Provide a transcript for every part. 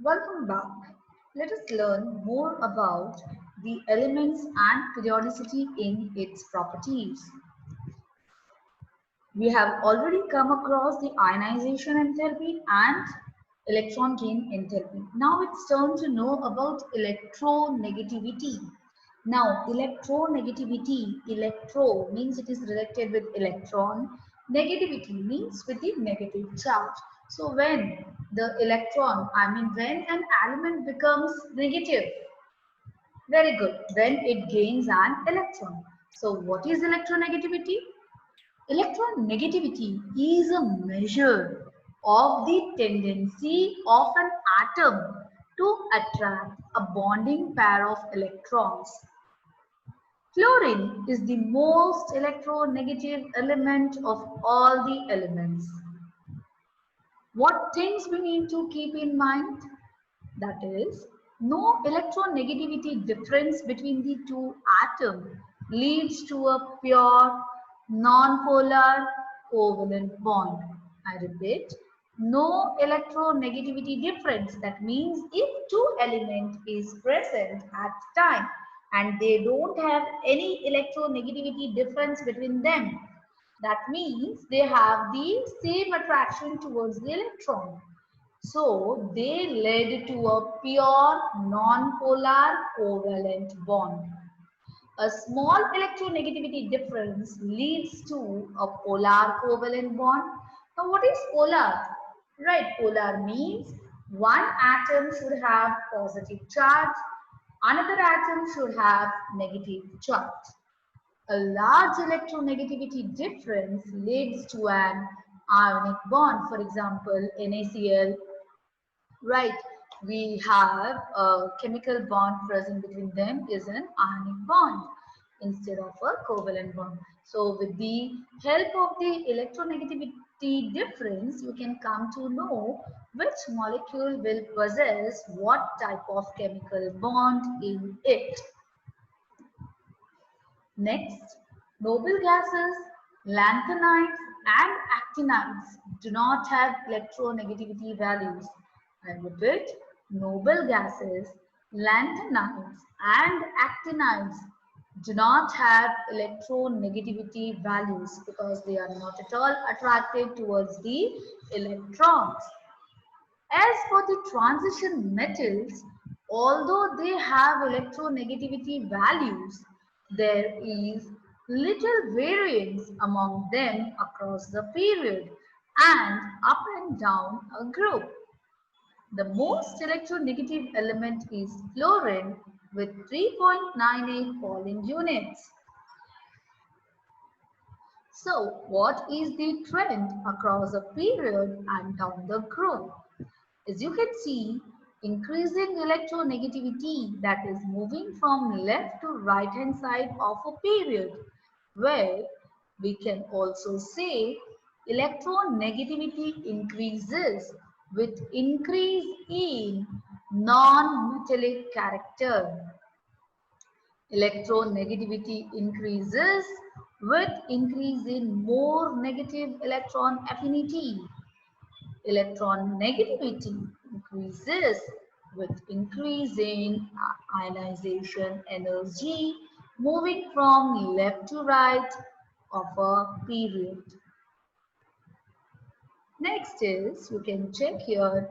Welcome back. Let us learn more about the elements and periodicity in its properties. We have already come across the ionization enthalpy and electron gain enthalpy. Now it's turn to know about electronegativity. Now electronegativity, electro means it is related with electron, negativity means with the negative charge. So when the electron, when an element becomes negative, very good, when it gains an electron. So what is electronegativity? Electronegativity is a measure of the tendency of an atom to attract a bonding pair of electrons. Fluorine is the most electronegative element of all the elements. What things we need to keep in mind? That is, no electronegativity difference between the two atoms leads to a pure non-polar covalent bond. I repeat, no electronegativity difference. That means if two elements is present at time and they don't have any electronegativity difference between them, that means they have the same attraction towards the electron. So they led to a pure non-polar covalent bond. A small electronegativity difference leads to a polar covalent bond. Now what is polar? Right, polar means one atom should have positive charge, another atom should have negative charge. A large electronegativity difference leads to an ionic bond. For example, NaCl, right? We have a chemical bond present between them is an ionic bond instead of a covalent bond. So with the help of the electronegativity difference, you can come to know which molecule will possess what type of chemical bond in it. Next, noble gases, lanthanides and actinides do not have electronegativity values. I repeat, noble gases, lanthanides and actinides do not have electronegativity values because they are not at all attracted towards the electrons. As for the transition metals, although they have electronegativity values, there is little variance among them across the period and up and down a group. The most electronegative element is fluorine with 3.98 Pauling units. So, what is the trend across a period and down the group? As you can see, increasing electronegativity, that is moving from left to right hand side of a period, where we can also say electronegativity increases with increase in non-metallic character. Electronegativity increases with increase in more negative electron affinity. Electron negativity increases with increase in ionization energy moving from left to right of a period. Next is, you can check here,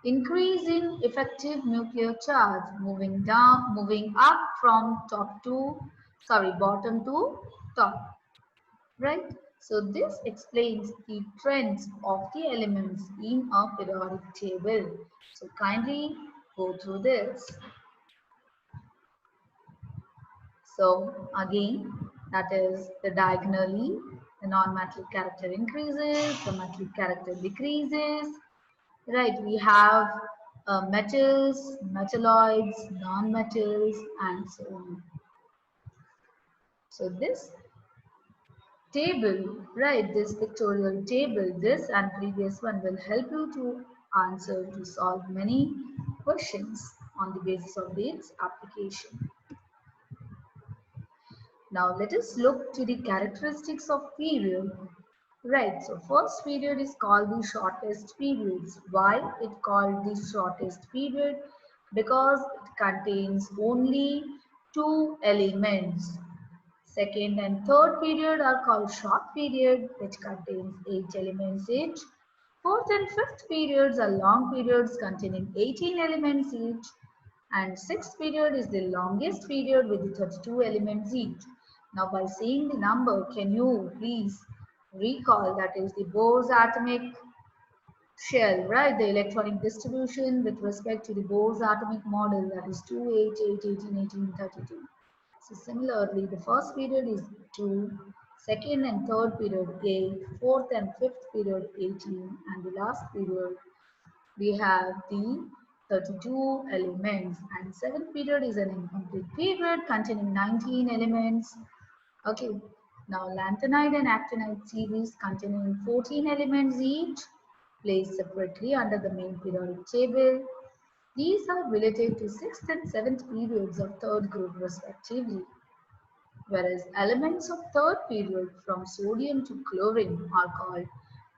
increase in effective nuclear charge moving up from bottom to top. Right? So this explains the trends of the elements in a periodic table. So kindly go through this. So again, that is the diagonally, the non-metallic character increases, the metallic character decreases. Right, we have metals, metalloids, non-metals, and so on. So this table, right, this pictorial table, this and previous one will help you to answer, to solve many questions on the basis of its application. Now let us look to the characteristics of period. Right, so first period is called the shortest periods. Why it called the shortest period? Because it contains only two elements. Second and third period are called short period, which contains 8 elements each. Fourth and fifth periods are long periods containing 18 elements each. And sixth period is the longest period with 32 elements each. Now by seeing the number, can you please recall that is the Bohr's atomic shell, right? The electronic distribution with respect to the Bohr's atomic model, that is 2, 8, 8, 18, 18, 32. So similarly, the first period is 2, second and third period 8, fourth and fifth period 18, and the last period we have the 32 elements, and seventh period is an incomplete period containing 19 elements. Okay, now lanthanide and actinide series containing 14 elements each, placed separately under the main periodic table. These are related to sixth and seventh periods of third group respectively, whereas elements of third period from sodium to chlorine are called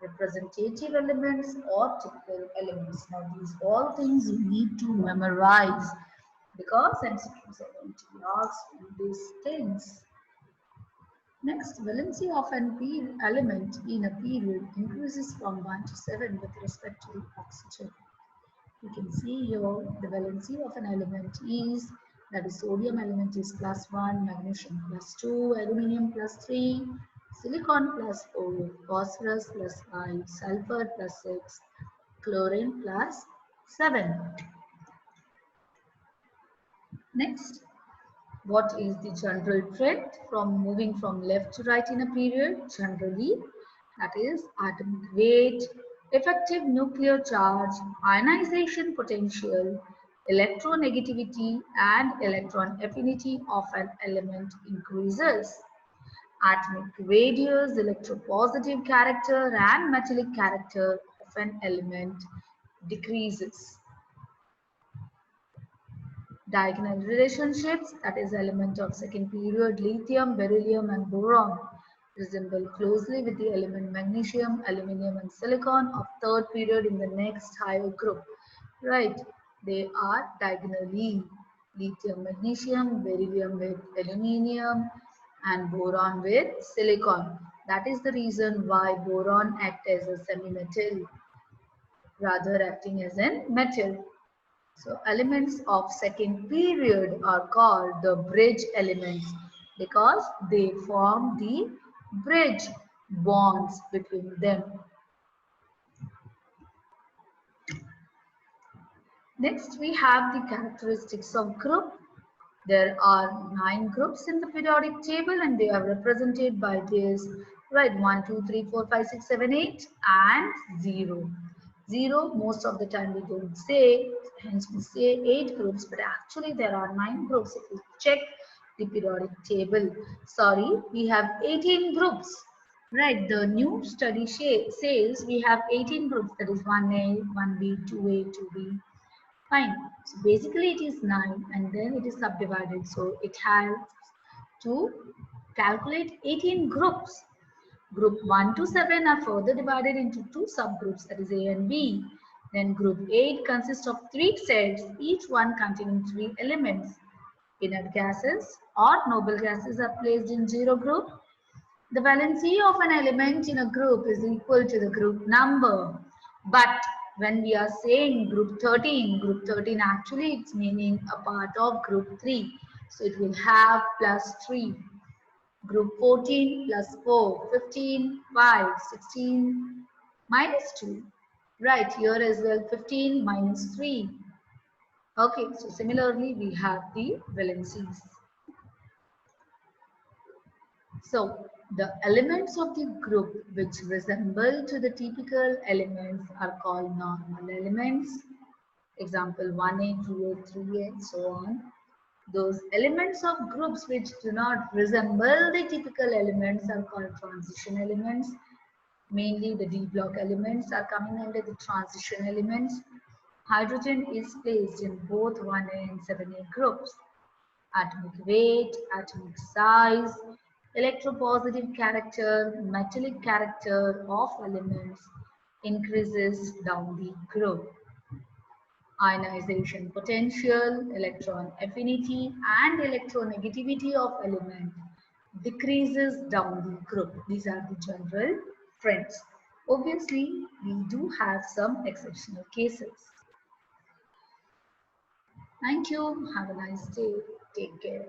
representative elements or typical elements. Now these all things you need to memorize because MCQs are going to be asked on these things. Next, valency of an element in a period increases from 1 to 7 with respect to the oxygen. You can see here the valency of an element is, that is sodium element is +1, magnesium +2, aluminium +3, silicon +4, phosphorus +5, sulfur +6, chlorine +7. Next, what is the general trend from moving from left to right in a period? Generally, that is atomic weight, effective nuclear charge, ionization potential, electronegativity, and electron affinity of an element increases. Atomic radius, electropositive character, and metallic character of an element decreases. Diagonal relationships, that is element of second period, lithium, beryllium, and boron, resemble closely with the element magnesium, aluminium, and silicon of third period in the next higher group. Right, they are diagonally lithium, magnesium, beryllium with aluminium, and boron with silicon. That is the reason why boron acts as a semi-metal rather acting as a metal. So elements of second period are called the bridge elements because they form the bridge bonds between them. Next, we have the characteristics of group. There are 9 groups in the periodic table and they are represented by this, right, 1, 2, 3, 4, 5, 6, 7, 8 and 0. 0 most of the time we don't say, hence we say 8 groups, but actually there are 9 groups if you check the periodic table. Sorry, we have 18 groups. Right, the new study says we have 18 groups, that is 1A, 1B, 2A, 2B. Fine. So basically it is 9 and then it is subdivided. So it has to calculate 18 groups. Group 1 to 7 are further divided into 2 subgroups, that is A and B. Then group 8 consists of 3 sets, each one containing 3 elements. Inert gases or noble gases are placed in 0 group. The valency of an element in a group is equal to the group number. But when we are saying group 13 actually it's meaning a part of group 3. So it will have +3. Group 14 +4, 15, 5, 16, -2. Right, here as well 15 -3. Okay, so similarly we have the valencies. So the elements of the group which resemble to the typical elements are called normal elements. Example 1A, 2A, 3A, so on. Those elements of groups which do not resemble the typical elements are called transition elements. Mainly the D block elements are coming under the transition elements. Hydrogen is placed in both 1A and 7A groups. Atomic weight, atomic size, Electropositive character, metallic character of elements increases down the group. Ionization potential, electron affinity and electronegativity of element decreases down the group. These are the general trends. Obviously, we do have some exceptional cases. Thank you. Have a nice day. Take care.